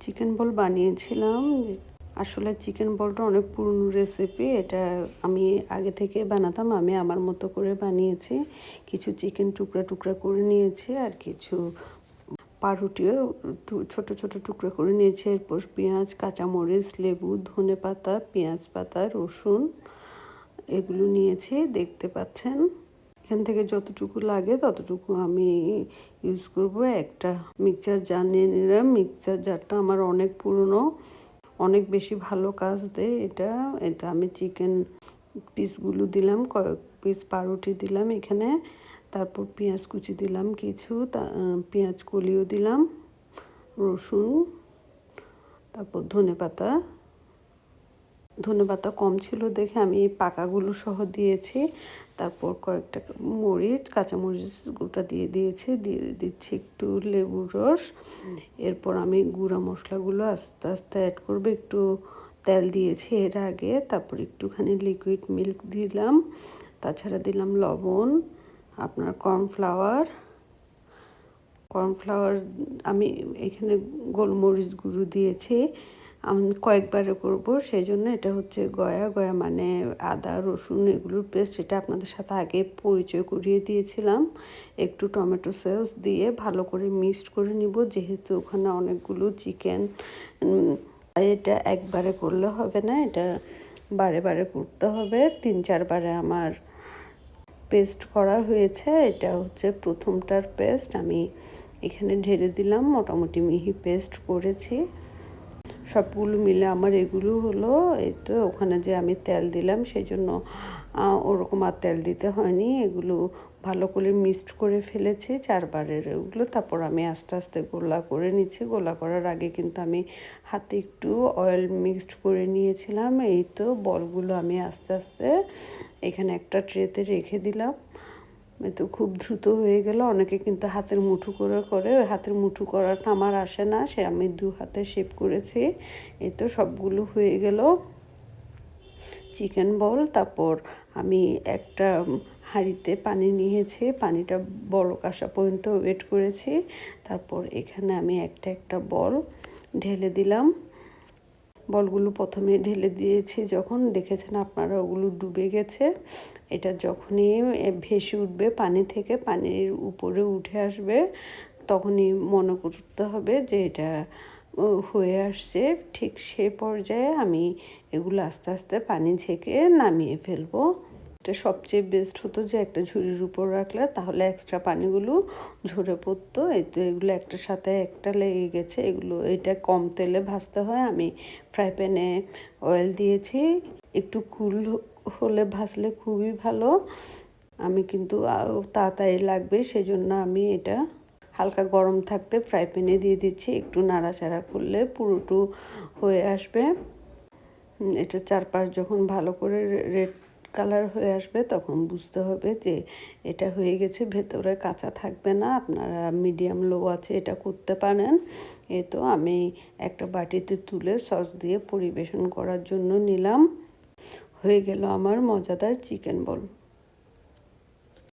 Chicken বল বানিয়েছিলাম। আসলে chicken বলটা অনেক পুরনো রেসিপি। এটা আমি আগে থেকে বানাতাম। আমি আমার মতো করে বানিয়েছি। কিছু চিকেন টুকরা টুকরা করে নিয়েছি আর কিছু পাউরুটিও ছোট ছোট টুকরা করে নিয়েছি। এরপর পেঁয়াজ, কাঁচামরিচ, লেবু, ধনেপাতা, পেঁয়াজ পাতা, রসুন এগুলো নিয়েছি, দেখতে পাচ্ছেন। এখান থেকে যতটুকু লাগে ততটুকু আমি ইউজ করব। একটা মিক্সচার জার নিয়ে নিলাম। মিক্সচার জারটা আমার অনেক পুরনো, অনেক বেশি ভালো কাজ দেয় এটা। এটা আমি চিকেন পিসগুলো দিলাম, কয়েক পিস পাউরুটি দিলাম এখানে। তারপর পেঁয়াজ কুচি দিলাম কিছু, পেঁয়াজ কলিও দিলাম, রসুন, তারপর ধনেপাতা কম ছিল দেখে আমি এই পাকাগুলো সহ দিয়েছি। তারপর কয়েকটা মরিচ, কাঁচামরিচ গোটা দিয়ে দিচ্ছি একটু লেবুর রস। এরপর আমি গুঁড়া মশলাগুলো আস্তে আস্তে অ্যাড করবো। একটু তেল দিয়েছি এর আগে। তারপর একটুখানি লিকুইড মিল্ক দিলাম। তাছাড়া দিলাম লবণ, আপনার কর্নফ্লাওয়ার আমি এখানে গোলমরিচ গুঁড়ো দিয়েছি। আমি কয়েকবারে করব, সেই জন্য এটা হচ্ছে গয়া মানে আদা রসুন এগুলোর পেস্ট। এটা আপনাদের সাথে আগে পরিচয় করিয়ে দিয়েছিলাম। একটু টমেটো সস দিয়ে ভালো করে মিক্সড করে নিব, যেহেতু ওখানে অনেকগুলো চিকেন। এটা একবারে করলে হবে না, এটা বারে বারে করতে হবে। 3-4 বারে আমার পেস্ট করা হয়েছে। এটা হচ্ছে প্রথমটার পেস্ট আমি এখানে ঢেলে দিলাম। মোটামুটি মিহি পেস্ট করেছি। সবগুলো মিলে আমার এগুলো হলো। এই তো ওখানে যে আমি তেল দিলাম সেই জন্য ওরকম আর তেল দিতে হয়নি। এগুলো ভালো করে মিক্সড করে ফেলেছি 4 বারের ওগুলো। তারপর আমি আস্তে আস্তে গোলা করে নিচ্ছি। গোলা করার আগে কিন্তু আমি হাতে একটু অয়েল মিক্সড করে নিয়েছিলাম। এই তো বলগুলো আমি আস্তে আস্তে এখানে একটা ট্রেতে রেখে দিলাম। তো খুব দ্রুত হয়ে গেল। অনেকে কিন্তু হাতের মুঠো করে হাতের মুঠো করাটা আমার আসে না, সে আমি 2 হাতে শেপ করেছি। এই তো সবগুলো হয়ে গেল চিকেন বল। তারপর আমি একটা হাঁড়িতে পানি নিয়েছি, পানিটা বলক আসা পর্যন্ত ওয়েট করেছি। তারপর এখানে আমি একটা বল ঢেলে দিলাম। বলগুলো প্রথমে ঢেলে দিয়েছি, যখন দেখেছেন আপনারা ওগুলো ডুবে গেছে। এটা যখনই ভেসে উঠবে পানি থেকে, পানির উপরে উঠে আসবে, তখনই মনে করতে হবে যে এটা হয়ে আসছে। ঠিক সে পর্যায়ে আমি এগুলো আস্তে আস্তে পানি ছেঁকে নামিয়ে ফেলবো। এটা সবচেয়ে বেস্ট হতো যে একটা ঝুড়ির উপর রাখলে, তাহলে এক্সট্রা পানিগুলো ঝরে পড়তো। এই তো এগুলো একটার সাথে একটা লেগে গেছে। এটা কম তেলে ভাজতে হয়। আমি ফ্রাই প্যানে অয়েল দিয়েছি। একটু কুল হলে ভাজলে খুবই ভালো। আমি কিন্তু তাড়াতাড়ি লাগবে, সেজন্য আমি এটা হালকা গরম থাকতে ফ্রাই প্যানে দিয়ে দিচ্ছি। একটু নাড়াচাড়া করলে পুরোটু হয়ে আসবে। এটা চারপাশ যখন ভালো করে রেড কালার হয়ে আসবে তখন বুঝতে হবে যে এটা হয়ে গেছে, ভেতরে কাঁচা থাকবে না। আপনারা মিডিয়াম লো আছে এটা করতে পারেন। এই তো আমি একটা বাটিতে তুলে সস দিয়ে পরিবেশন করার জন্য নিলাম। হয়ে গেল আমার মজাদার চিকেন বল।